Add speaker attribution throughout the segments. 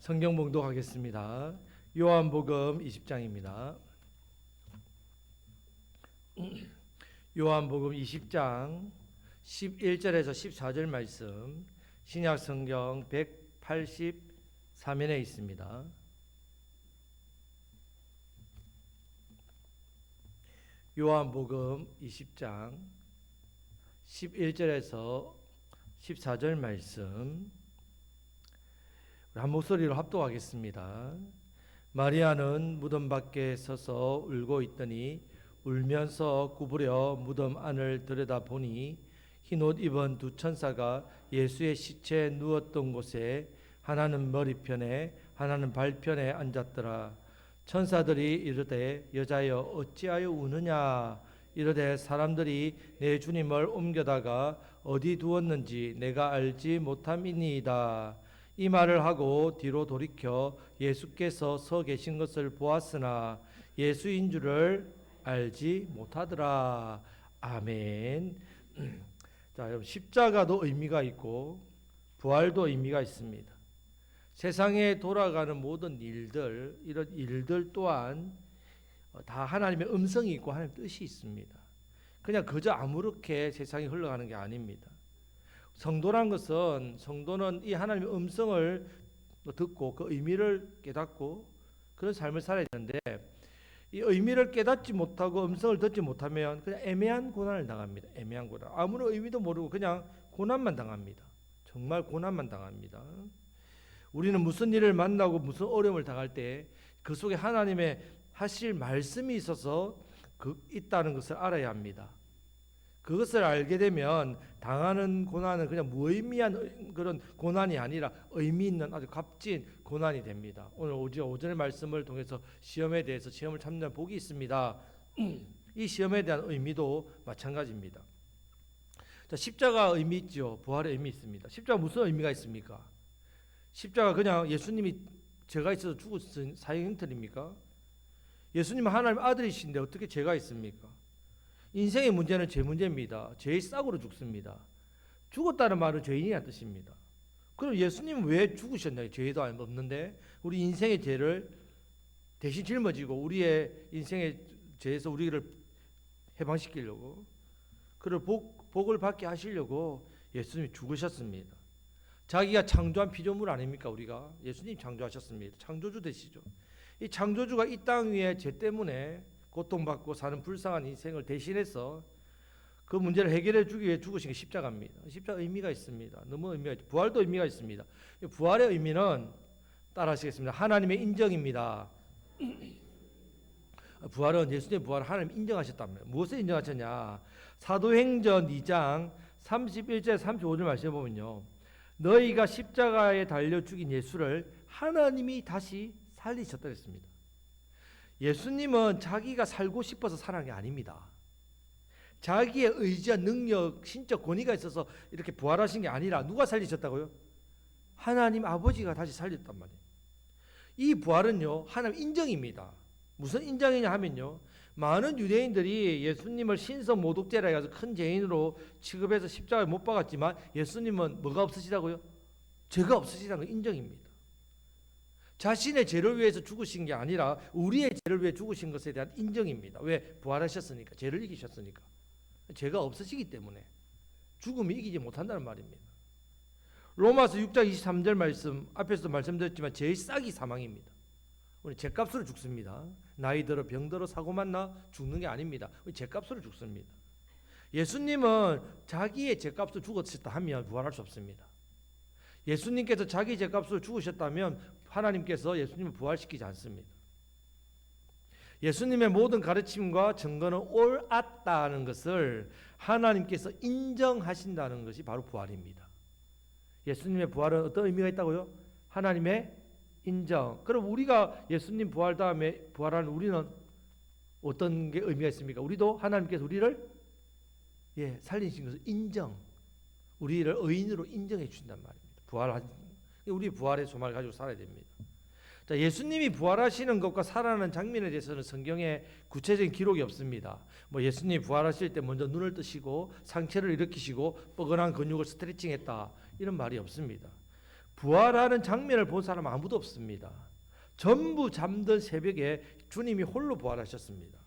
Speaker 1: 성경 봉독하겠습니다. 요한복음 20장입니다. 요한복음 20장 11절에서 14절 말씀, 신약 성경 183면에 있습니다. 요한복음 20장 11절에서 14절 말씀, 한 목소리로 합독하겠습니다. 마리아는 무덤 밖에 서서 울고 있더니 울면서 구부려 무덤 안을 들여다보니 흰옷 입은 두 천사가 예수의 시체에 누웠던 곳에 하나는 머리편에 하나는 발편에 앉았더라. 천사들이 이르되 여자여 어찌하여 우느냐 이르되 사람들이 내 주님을 옮겨다가 어디 두었는지 내가 알지 못함이니이다. 이 말을 하고 뒤로 돌이켜 예수께서 서 계신 것을 보았으나 예수인 줄을 알지 못하더라. 아멘. 자, 여러분, 십자가도 의미가 있고 부활도 의미가 있습니다. 세상에 돌아가는 모든 일들, 이런 일들 또한 다 하나님의 음성이 있고 하나님의 뜻이 있습니다. 그냥 그저 아무렇게 세상이 흘러가는 게 아닙니다. 성도란 것은, 성도는 이 하나님의 음성을 듣고 그 의미를 깨닫고 그런 삶을 살아야 되는데, 이 의미를 깨닫지 못하고 음성을 듣지 못하면 그냥 애매한 고난을 당합니다. 애매한 고난. 아무런 의미도 모르고 그냥 고난만 당합니다. 정말 고난만 당합니다. 우리는 무슨 일을 만나고 무슨 어려움을 당할 때 그 속에 하나님의 하실 말씀이 있어서 있다는 것을 알아야 합니다. 그것을 알게 되면 당하는 고난은 그냥 무의미한 그런 고난이 아니라 의미 있는 아주 값진 고난이 됩니다. 오늘 오전의 말씀을 통해서 시험에 대해서 시험을 참는 복이 있습니다. 이 시험에 대한 의미도 마찬가지입니다. 자, 십자가 의미 있죠. 부활의 의미 있습니다. 십자가 무슨 의미가 있습니까? 십자가 그냥 예수님이 죄가 있어서 죽으신 사형 형틀입니까? 예수님은 하나님 아들이신데 어떻게 죄가 있습니까? 인생의 문제는 죄 문제입니다. 죄의 싹으로 죽습니다. 죽었다는 말은 죄인이라는 뜻입니다. 그럼 예수님은 왜 죽으셨나요? 죄도 없는데 우리 인생의 죄를 대신 짊어지고 우리의 인생의 죄에서 우리를 해방시키려고, 그를 복을 받게 하시려고 예수님이 죽으셨습니다. 자기가 창조한 피조물 아닙니까? 우리가 예수님 창조하셨습니다. 창조주 되시죠. 이 창조주가 이 땅 위에 죄 때문에 고통받고 사는 불쌍한 인생을 대신해서 그 문제를 해결해 주기 위해 죽으신 게 십자가입니다. 십자가 의미가 있습니다. 너무 의미가 있죠. 부활도 의미가 있습니다. 부활의 의미는 따라하시겠습니다. 하나님의 인정입니다. 부활은, 예수님의 부활을 하나님 인정하셨답니다. 무엇을 인정하셨냐? 사도행전 2장 31절 35절 말씀해 보면요, 너희가 십자가에 달려 죽인 예수를 하나님이 다시 살리셨다 했습니다. 예수님은 자기가 살고 싶어서 살아난 게 아닙니다. 자기의 의지와 능력, 신적 권위가 있어서 이렇게 부활하신 게 아니라 누가 살리셨다고요? 하나님 아버지가 다시 살렸단 말이에요. 이 부활은요, 하나님 인정입니다. 무슨 인정이냐 하면요, 많은 유대인들이 예수님을 신성 모독죄라 해서 큰 죄인으로 취급해서 십자가에 못 박았지만 예수님은 뭐가 없으시다고요? 죄가 없으시다는 거 인정입니다. 자신의 죄를 위해서 죽으신 게 아니라 우리의 죄를 위해 죽으신 것에 대한 인정입니다. 왜? 부활하셨으니까, 죄를 이기셨으니까. 죄가 없으시기 때문에 죽음이 이기지 못한다는 말입니다. 로마서 6장 23절 말씀, 앞에서도 말씀드렸지만 죄의 싹이 사망입니다. 우리 죄값으로 죽습니다. 나이 들어 병들어 사고만 나 죽는 게 아닙니다. 우리 죄값으로 죽습니다. 예수님은 자기의 죄값으로 죽었다 하면 부활할 수 없습니다. 예수님께서 자기 죄값으로 죽으셨다면 하나님께서 예수님을 부활시키지 않습니다. 예수님의 모든 가르침과 증거는 옳았다는 것을 하나님께서 인정하신다는 것이 바로 부활입니다. 예수님의 부활은 어떤 의미가 있다고요? 하나님의 인정. 그럼 우리가 예수님 부활 다음에 부활하는 우리는 어떤 게 의미가 있습니까? 우리도 하나님께서 우리를 살리신 것을 인정, 우리를 의인으로 인정해 주신단 말입니다. 우리 부활의 소망을 가지고 살아야 됩니다. 자, 예수님이 부활하시는 것과 살아나는 장면에 대해서는 성경에 구체적인 기록이 없습니다. 예수님이 부활하실 때 먼저 눈을 뜨시고 상체를 일으키시고 뻐근한 근육을 스트레칭했다, 이런 말이 없습니다. 부활하는 장면을 본 사람 아무도 없습니다. 전부 잠든 새벽에 주님이 홀로 부활하셨습니다.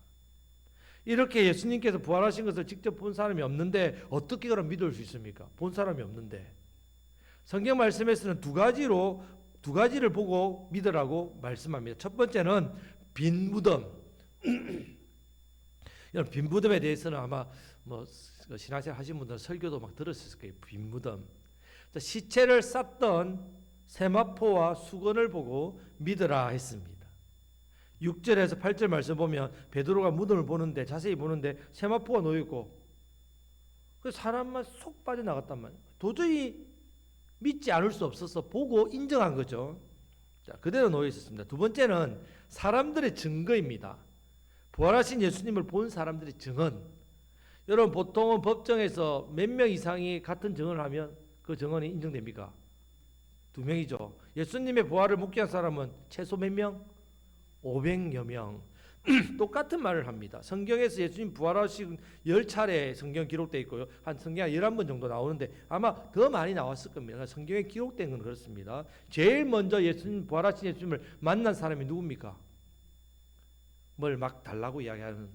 Speaker 1: 이렇게 예수님께서 부활하신 것을 직접 본 사람이 없는데 어떻게 그럼 믿을 수 있습니까? 본 사람이 없는데. 성경 말씀에서는 두 가지를 보고 믿으라고 말씀합니다. 첫 번째는 빈 무덤. 빈 무덤에 대해서는 아마 신앙생활 하신 분들은 설교도 막 들었을 거예요. 빈 무덤. 시체를 쌌던 세마포와 수건을 보고 믿으라 했습니다. 6절에서 8절 말씀 보면 베드로가 무덤을 보는데 자세히 보는데 세마포가 놓여 있고 그 사람만 쏙 빠져나갔단 말이에요. 도저히 믿지 않을 수 없어서 보고 인정한 거죠. 자, 그대로 놓여 있었습니다. 두 번째는 사람들의 증거입니다. 부활하신 예수님을 본 사람들의 증언. 여러분 보통은 법정에서 몇 명 이상이 같은 증언을 하면 그 증언이 인정됩니까? 2명이죠. 예수님의 부활을 목격한 사람은 최소 몇 명? 500여 명. 똑같은 말을 합니다. 성경에서 예수님 부활하신 10차례 성경 기록되어 있고요. 한 성경 11번 정도 나오는데 아마 더 많이 나왔을 겁니다. 성경에 기록된 건 그렇습니다. 제일 먼저 예수님 부활하신 예수님을 만난 사람이 누굽니까? 뭘 막 달라고 이야기하는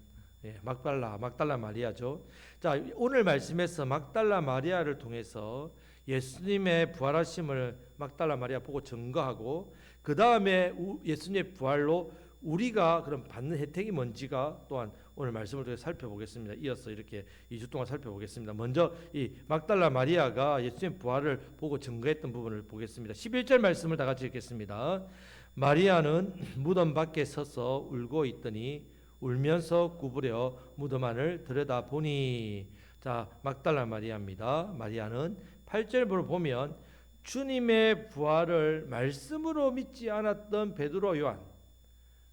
Speaker 1: 막달라 마리아죠. 자, 오늘 말씀에서 막달라 마리아를 통해서 예수님의 부활하심을 막달라 마리아 보고 증거하고 그 다음에 예수님의 부활로 우리가 그럼 받는 혜택이 뭔지가 또한 오늘 말씀을 통해 살펴보겠습니다. 이어서 이렇게 2주 동안 살펴보겠습니다. 먼저 이 막달라 마리아가 예수님의 부활을 보고 증거했던 부분을 보겠습니다. 11절 말씀을 다 같이 읽겠습니다. 마리아는 무덤 밖에 서서 울고 있더니 울면서 구부려 무덤 안을 들여다보니. 자, 막달라 마리아입니다. 마리아는 8절부로 보면 주님의 부활을 말씀으로 믿지 않았던 베드로, 요한,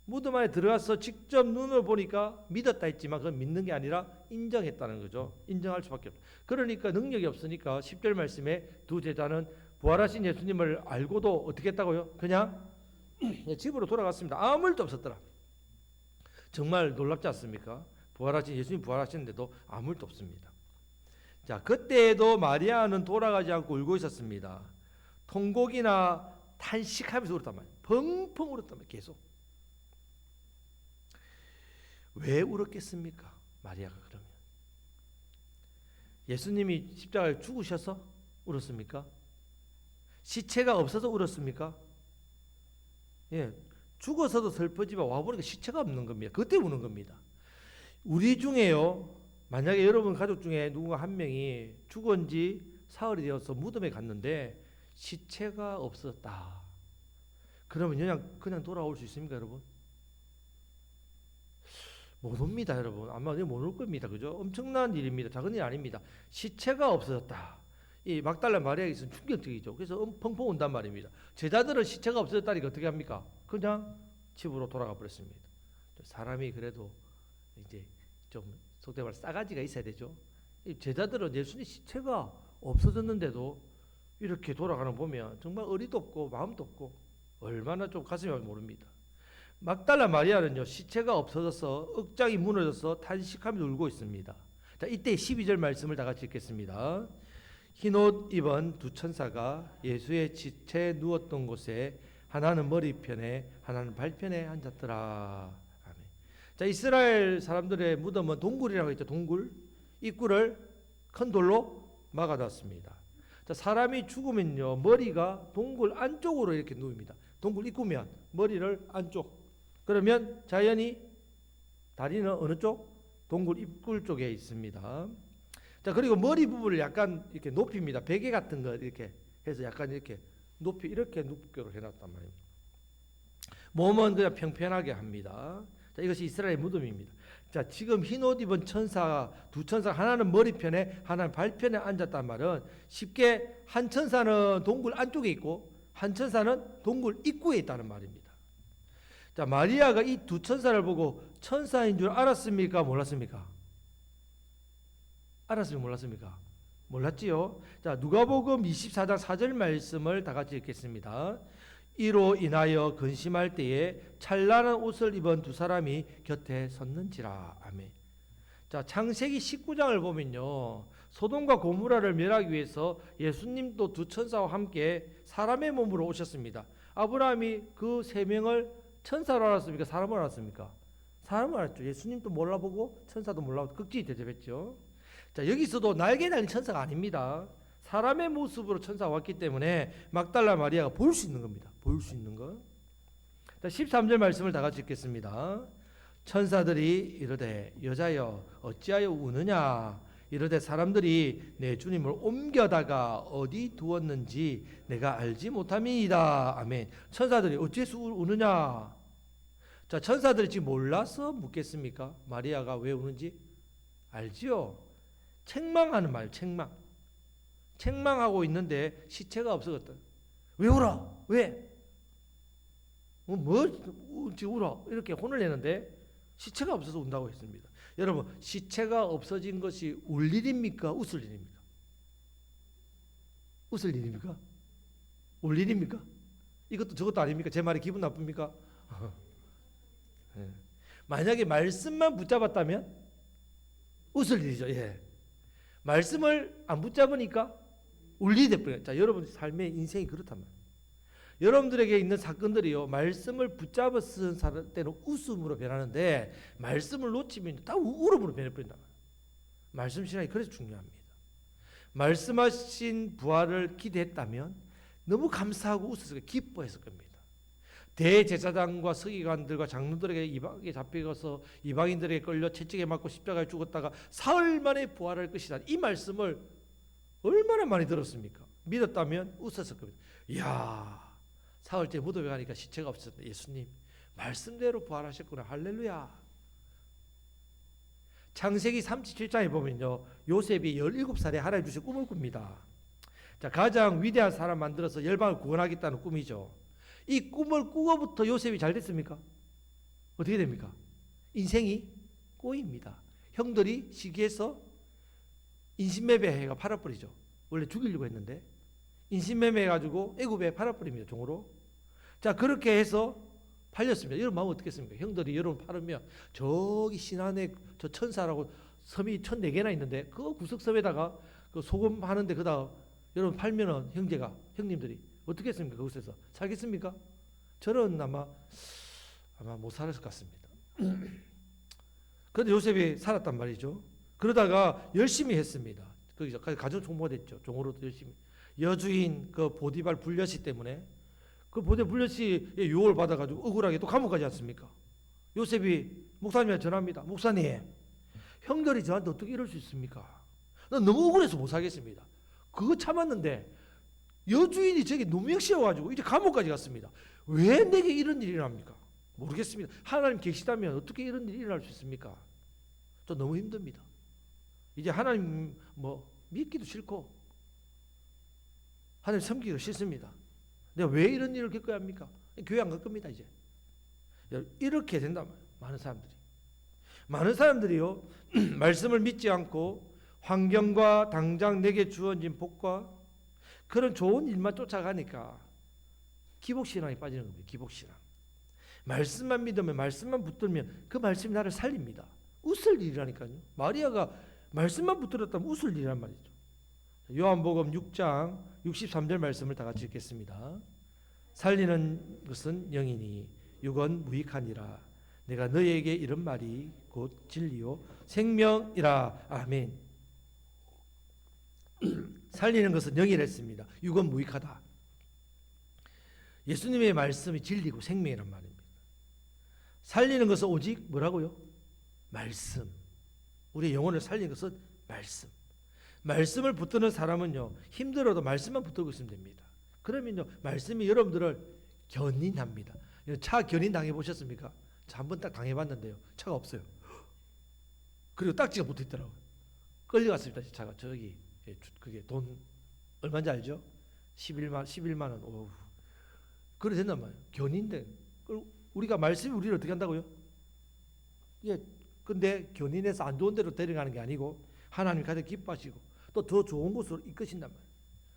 Speaker 1: 무덤 안에 들어가서 직접 눈으로 보니까 믿었다 했지만 그건 믿는 게 아니라 인정했다는 거죠. 인정할 수밖에 없다. 그러니까 능력이 없으니까 10절 말씀에 두 제자는 부활하신 예수님을 알고도 어떻게 했다고요? 그냥 집으로 돌아갔습니다. 아무 일도 없었더라. 정말 놀랍지 않습니까? 예수님 부활하시는데도 아무 일도 없습니다. 자, 그때에도 마리아는 돌아가지 않고 울고 있었습니다. 통곡이나 탄식하면서 울었단 말이에요. 펑펑 울었단 말이에요. 계속. 왜 울었겠습니까? 마리아가 그러면. 예수님이 십자가에 죽으셔서 울었습니까? 시체가 없어서 울었습니까? 예, 죽어서도 슬프지만 와보니까 시체가 없는 겁니다. 그때 우는 겁니다. 우리 중에요, 만약에 여러분 가족 중에 누군가 한 명이 죽은 지 사흘이 되어서 무덤에 갔는데 시체가 없었다. 그러면 그냥 돌아올 수 있습니까, 여러분? 못 옵니다, 여러분. 아마 못 올 겁니다. 그죠? 엄청난 일입니다. 작은 일 아닙니다. 시체가 없어졌다. 이 막달라 마리아에게서는 충격적이죠. 그래서 펑펑 온단 말입니다. 제자들은 시체가 없어졌다니까 어떻게 합니까? 그냥 집으로 돌아가 버렸습니다. 사람이 그래도 이제 좀 속된 말 싸가지가 있어야 되죠. 제자들은 예수님 시체가 없어졌는데도 이렇게 돌아가는 거 보면 정말 어리도 없고 마음도 없고 얼마나 좀 가슴이 모릅니다. 막달라 마리아는요, 시체가 없어져서 억장이 무너져서 탄식하며 울고 있습니다. 자, 이때 12절 말씀을 다 같이 읽겠습니다. 흰옷 입은 두 천사가 예수의 지체에 누웠던 곳에 하나는 머리편에 하나는 발편에 앉았더라. 아멘. 자, 이스라엘 사람들의 무덤은 동굴이라고 했죠. 동굴. 입구를 큰 돌로 막아놨습니다. 자, 사람이 죽으면요, 머리가 동굴 안쪽으로 이렇게 누웁니다. 동굴 입구면 머리를 안쪽. 그러면 자연히 다리는 어느 쪽? 동굴 입구 쪽에 있습니다. 자, 그리고 머리 부분을 약간 이렇게 높입니다. 베개 같은 거 이렇게 해서 약간 이렇게 높이 이렇게 눕도록 해놨단 말이에요. 몸은 그냥 평평하게 합니다. 자, 이것이 이스라엘 무덤입니다. 자, 지금 흰 옷 입은 두 천사 하나는 머리편에 하나는 발편에 앉았단 말은 쉽게 한 천사는 동굴 안쪽에 있고 한 천사는 동굴 입구에 있다는 말입니다. 자, 마리아가 이 두 천사를 보고 천사인 줄 알았습니까? 몰랐습니까? 알았습니까? 몰랐습니까? 몰랐지요. 자, 누가복음 24장 4절 말씀을 다 같이 읽겠습니다. 이로 인하여 근심할 때에 찬란한 옷을 입은 두 사람이 곁에 섰는지라. 아멘. 자, 창세기 19장을 보면요, 소돔과 고모라를 멸하기 위해서 예수님도 두 천사와 함께 사람의 몸으로 오셨습니다. 아브라함이 그 세 명을 천사로 알았습니까? 사람으로 알았습니까? 사람을 알았죠. 예수님도 몰라보고 천사도 몰라보고 극진히 대접했죠. 자, 여기서도 날개 달린 천사가 아닙니다. 사람의 모습으로 천사가 왔기 때문에 막달라 마리아가 볼 수 있는 겁니다. 볼 수 있는 것. 자, 13절 말씀을 다 같이 읽겠습니다. 천사들이 이르되 여자여 어찌하여 우느냐, 이르되 사람들이 내 주님을 옮겨다가 어디 두었는지 내가 알지 못함이니이다. 아멘. 천사들이 어찌해서 우느냐. 자, 천사들이 지금 몰라서 묻겠습니까? 마리아가 왜 우는지 알지요. 책망하는 말이에요. 책망하고 있는데 시체가 없어졌다. 왜 울어? 왜? 지금 울어? 이렇게 혼을 내는데 시체가 없어서 운다고 했습니다. 여러분, 시체가 없어진 것이 울 일입니까? 웃을 일입니까? 웃을 일입니까? 울 일입니까? 이것도 저것도 아닙니까? 제 말이 기분 나쁩니까? 네. 만약에 말씀만 붙잡았다면 웃을 일이죠. 예. 말씀을 안 붙잡으니까 울 일이 돼버려요. 자, 여러분 삶의 인생이 그렇단 말이에요. 여러분들에게 있는 사건들이요, 말씀을 붙잡아 쓴 때는 웃음으로 변하는데 말씀을 놓치면 다 울음으로 변해버린다. 말씀 신앙이 그래서 중요합니다. 말씀하신 부활을 기대했다면 너무 감사하고 웃었을 거예요. 기뻐했을 겁니다. 대제사장과 서기관들과 장로들에게 이방에 잡혀가서 이방인들에게 끌려 채찍에 맞고 십자가에 죽었다가 사흘 만에 부활할 것이다. 이 말씀을 얼마나 많이 들었습니까? 믿었다면 웃었을 겁니다. 이야, 사흘째 무덤에 가니까 시체가 없었다. 예수님 말씀대로 부활하셨구나. 할렐루야. 창세기 37장에 보면요, 요셉이 17살에 하나님 주신 꿈을 꿉니다. 자, 가장 위대한 사람 만들어서 열방을 구원하겠다는 꿈이죠. 이 꿈을 꾸고부터 요셉이 잘 됐습니까? 어떻게 됩니까? 인생이 꼬입니다. 형들이 시기해서 인신매매해가 팔아버리죠. 원래 죽이려고 했는데 인신매매해가지고 애굽에 팔아버립니다. 종으로. 자, 그렇게 해서 팔렸습니다. 여러분 마음 어떻겠습니까? 형들이 여러분 팔으면 저기 신안에 저 천사라고 섬이 1004개나 있는데 그 구석섬에다가 그 소금 하는데 그다음 여러분 팔면은 형님들이 어떻게 했습니까? 그곳에서 살겠습니까? 저는 아마 못 살았을 것 같습니다. 그런데 요셉이 살았단 말이죠. 그러다가 열심히 했습니다. 거기서 가정 총무가 됐죠. 종으로도 열심히. 여주인 그 보디발 불려시 때문에 그 보디발 불려시의 유혹을 받아가지고 억울하게 또 감옥 가지 않습니까? 요셉이 목사님한테 전합니다. 목사님, 형들이 저한테 어떻게 이럴 수 있습니까? 난 너무 억울해서 못 살겠습니다. 그거 참았는데 여주인이 저에게 누명 씌워가지고 이제 감옥까지 갔습니다. 왜 내게 이런 일이 일어납니까? 모르겠습니다. 하나님 계시다면 어떻게 이런 일이 일어날 수 있습니까? 저 너무 힘듭니다. 이제 하나님 믿기도 싫고 하나님 섬기기도 싫습니다. 내가 왜 이런 일을 겪어야 합니까? 교회 안 갈 겁니다. 이제 이렇게 된단 말이에요. 많은 사람들이요 말씀을 믿지 않고 환경과 당장 내게 주어진 복과 그런 좋은 일만 쫓아가니까 기복신앙에 빠지는 겁니다. 기복신앙. 말씀만 믿으면, 말씀만 붙들면 그 말씀이 나를 살립니다. 웃을 일이라니까요. 마리아가 말씀만 붙들었다면 웃을 일이란 말이죠. 요한복음 6장 63절 말씀을 다 같이 읽겠습니다. 살리는 것은 영이니 육은 무익하니라. 내가 너희에게 이런 말이 곧 진리요 생명이라. 아멘. 살리는 것은 영이랬습니다. 육은 무익하다. 예수님의 말씀이 진리고 생명이란 말입니다. 살리는 것은 오직 뭐라고요? 말씀. 우리의 영혼을 살리는 것은 말씀. 말씀을 붙드는 사람은요 힘들어도 말씀만 붙들고 있으면 됩니다. 그러면요 말씀이 여러분들을 견인합니다. 차 견인 당해보셨습니까? 저 한 번 딱 당해봤는데요 차가 없어요. 그리고 딱지가 붙어있더라고요. 끌려갔습니다. 차가 저기 그게 돈 얼마인지 알죠? 11만 원. 오우. 그래 된단 말이에요. 견인데 우리가 말씀이 우리를 어떻게 한다고요? 예. 근데 견인해서 안 좋은 데로 데려가는 게 아니고 하나님 가장 기뻐하시고 또 더 좋은 곳으로 이끄신단 말이에요.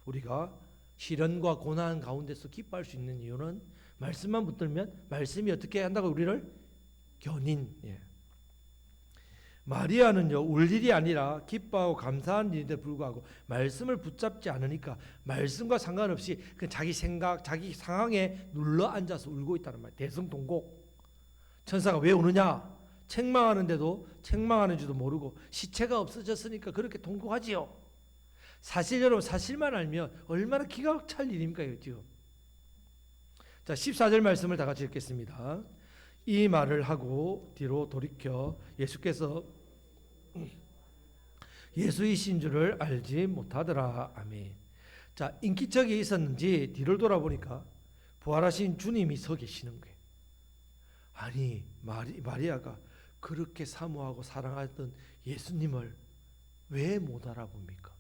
Speaker 1: 우리가 시련과 고난 가운데서 기뻐할 수 있는 이유는 말씀만 붙들면 말씀이 어떻게 한다고 우리를 견인. 예. 마리아는요, 울 일이 아니라 기뻐하고 감사한 일인데 불구하고 말씀을 붙잡지 않으니까 말씀과 상관없이 그 자기 생각, 자기 상황에 눌러 앉아서 울고 있다는 말이에요. 대성통곡. 천사가 왜 우느냐? 책망하는데도 책망하는 줄도 모르고 시체가 없어졌으니까 그렇게 통곡하지요. 사실 여러분, 사실만 알면 얼마나 기가 찰 일입니까 지금. 자, 14절 말씀을 다 같이 읽겠습니다. 이 말을 하고 뒤로 돌이켜 예수께서 예수이신 줄을 알지 못하더라. 아멘. 자, 인기척이 있었는지 뒤를 돌아보니까 부활하신 주님이 서 계시는 거예요. 아니, 마리아가 그렇게 사모하고 사랑하던 예수님을 왜 못 알아봅니까?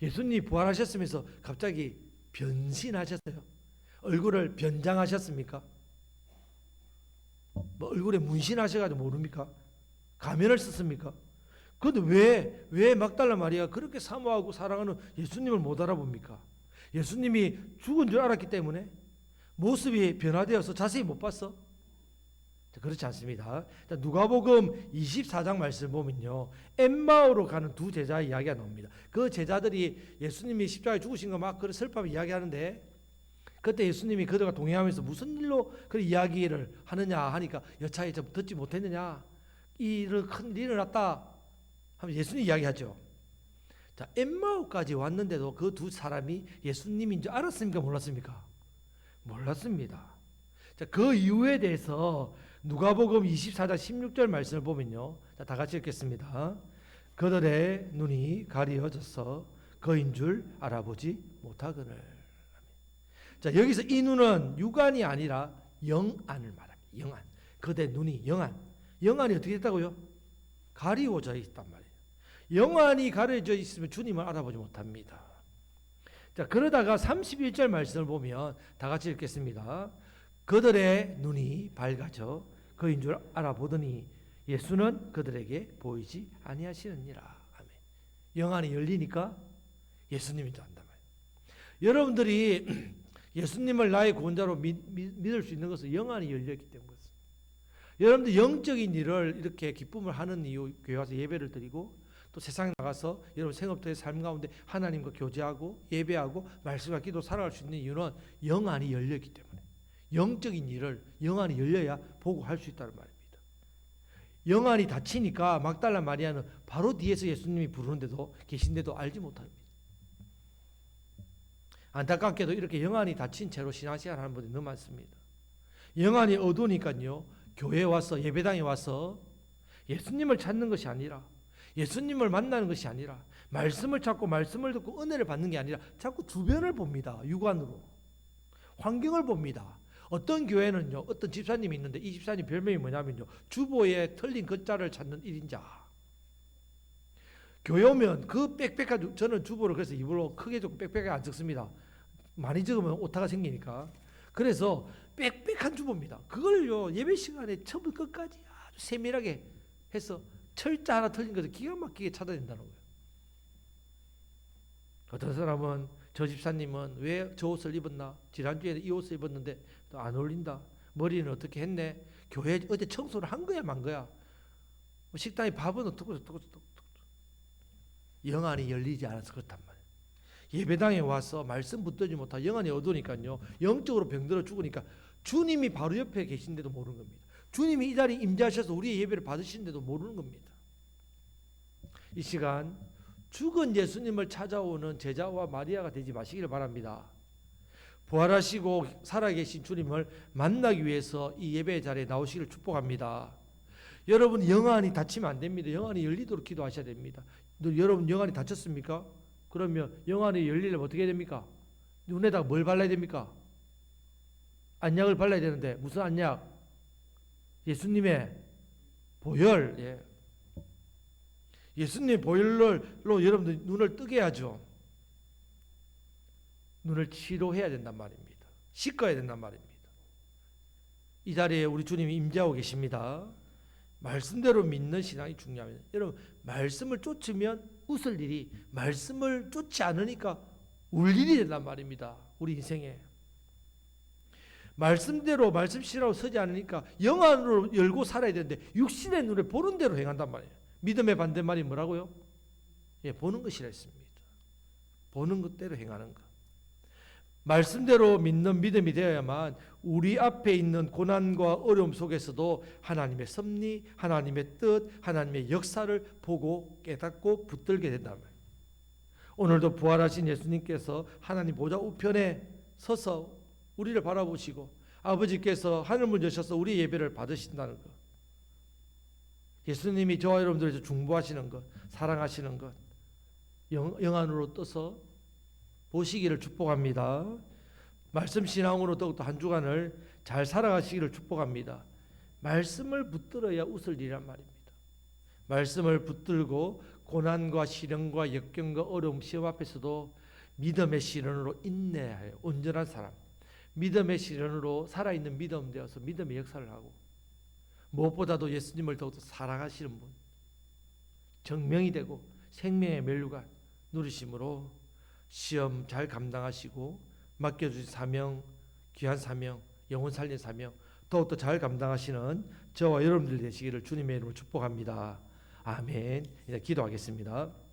Speaker 1: 예수님 부활하셨으면서 갑자기 변신하셨어요? 얼굴을 변장하셨습니까? 뭐 얼굴에 문신하셔가지고 모릅니까? 가면을 썼습니까? 그런데 왜 막달라 마리아가 그렇게 사모하고 사랑하는 예수님을 못 알아봅니까? 예수님이 죽은 줄 알았기 때문에? 모습이 변화되어서 자세히 못 봤어? 그렇지 않습니다. 누가복음 24장 말씀 보면요, 엠마오로 가는 두 제자의 이야기가 나옵니다. 그 제자들이 예수님이 십자가에 죽으신 거 막 슬퍼하며 이야기하는데, 그때 예수님이 그들과 동행하면서 무슨 일로 그 이야기를 하느냐 하니까 여차에 좀 듣지 못했느냐, 이런 큰 일이 일어났다 하면 예수님 이야기하죠. 자, 엠마오까지 왔는데도 그 두 사람이 예수님인 줄 알았습니까? 몰랐습니까? 몰랐습니다. 자, 그 이유에 대해서 누가복음 24장 16절 말씀을 보면요, 자, 다 같이 읽겠습니다. 그들의 눈이 가리어져서 그인 줄 알아보지 못하거늘. 자, 여기서 이 눈은 육안이 아니라 영안을 말합니다. 영안. 그대 눈이 영안이 어떻게 됐다고요? 가리워져 있단 말이에요. 영안이 가려져 있으면 주님을 알아보지 못합니다. 자, 그러다가 31절 말씀을 보면 다 같이 읽겠습니다. 그들의 눈이 밝아져 그인 줄 알아보더니 예수는 그들에게 보이지 아니하시느니라. 아멘. 영안이 열리니까 예수님인 줄 안단 말이에요. 여러분들이 예수님을 나의 구원자로 믿을 수 있는 것은 영안이 열렸기 때문입니다. 여러분들 영적인 일을 이렇게 기쁨을 하는 이유, 교회 와서 예배를 드리고 또 세상에 나가서 여러분 생업터의 삶 가운데 하나님과 교제하고 예배하고 말씀과 기도 살아갈 수 있는 이유는 영안이 열렸기 때문에, 영적인 일을 영안이 열려야 보고 할 수 있다는 말입니다. 영안이 닫히니까 막달라 마리아는 바로 뒤에서 예수님이 부르는데도 계신데도 알지 못합니다. 안타깝게도 이렇게 영안이 닫힌 채로 신앙생활 하는 분들이 너무 많습니다. 영안이 어두우니까요, 교회에 와서 예배당에 와서 예수님을 찾는 것이 아니라, 예수님을 만나는 것이 아니라, 말씀을 찾고 말씀을 듣고 은혜를 받는 게 아니라 자꾸 주변을 봅니다. 육안으로 환경을 봅니다. 어떤 교회는요, 어떤 집사님이 있는데 이 집사님 별명이 뭐냐면요, 주보에 틀린 글자를 찾는 1인자. 교회 오면 그 빽빽한, 저는 주보를 그래서 입으로 크게 적고 빽빽하게 안 적습니다. 많이 적으면 오타가 생기니까. 그래서 빽빽한 주보입니다. 그걸요, 예배 시간에 처음부터 끝까지 아주 세밀하게 해서 철자 하나 틀린 것을 기가 막히게 찾아낸다는 거예요. 어떤 사람은 저 집사님은 왜 저 옷을 입었나? 지난주에는 이 옷을 입었는데 또 안 어울린다. 머리는 어떻게 했네? 교회 어제 청소를 한 거야 만 거야? 식당에 밥은 어떻고 영안이 열리지 않아서 그렇단 말이에요. 예배당에 와서 말씀 붙들지 못하고 영안이 어두우니까요, 영적으로 병들어 죽으니까 주님이 바로 옆에 계신데도 모르는 겁니다. 주님이 이 자리에 임재하셔서 우리의 예배를 받으시는데도 모르는 겁니다. 이 시간 죽은 예수님을 찾아오는 제자와 마리아가 되지 마시기를 바랍니다. 부활하시고 살아계신 주님을 만나기 위해서 이 예배 자리에 나오시기를 축복합니다. 여러분 영안이 닫히면 안 됩니다. 영안이 열리도록 기도하셔야 됩니다. 여러분 영안이 닫혔습니까? 그러면 영안이 열리려면 어떻게 해야 됩니까? 눈에다가 뭘 발라야 됩니까? 안약을 발라야 되는데 무슨 안약? 예수님의 보혈. 예. 예수님의 보혈로 여러분들 눈을 뜨게 하죠. 눈을 치료해야 된단 말입니다. 씻어야 된단 말입니다. 이 자리에 우리 주님이 임재하고 계십니다. 말씀대로 믿는 신앙이 중요합니다. 여러분 말씀을 쫓으면 웃을 일이, 말씀을 쫓지 않으니까 울 일이 된단 말입니다. 우리 인생에 말씀대로 말씀시라고 서지 않으니까 영 안으로 열고 살아야 되는데 육신의 눈에 보는 대로 행한단 말이에요. 믿음의 반대말이 뭐라고요? 예, 보는 것이라 했습니다. 보는 것대로 행하는 것. 말씀대로 믿는 믿음이 되어야만 우리 앞에 있는 고난과 어려움 속에서도 하나님의 섭리, 하나님의 뜻, 하나님의 역사를 보고 깨닫고 붙들게 된다는 말이에요. 오늘도 부활하신 예수님께서 하나님 보좌 우편에 서서 우리를 바라보시고 아버지께서 하늘문 여셔서 우리 예배를 받으신다는 것. 예수님이 저와 여러분들에게 중보하시는 것, 사랑하시는 것, 영안으로 떠서 보시기를 축복합니다. 말씀 신앙으로 더욱더 한 주간을 잘 살아가시기를 축복합니다. 말씀을 붙들어야 웃을 일이란 말입니다. 말씀을 붙들고 고난과 시련과 역경과 어려움 시험 앞에서도 믿음의 시련으로 인내하여 온전한 사람, 믿음의 시련으로 살아있는 믿음 되어서 믿음의 역사를 하고 무엇보다도 예수님을 더욱더 사랑하시는 분, 정명이 되고 생명의 멸류관 누리심으로 시험 잘 감당하시고 맡겨주신 사명, 귀한 사명, 영혼 살린 사명 더욱더 잘 감당하시는 저와 여러분들 되시기를 주님의 이름으로 축복합니다. 아멘. 이제 기도하겠습니다.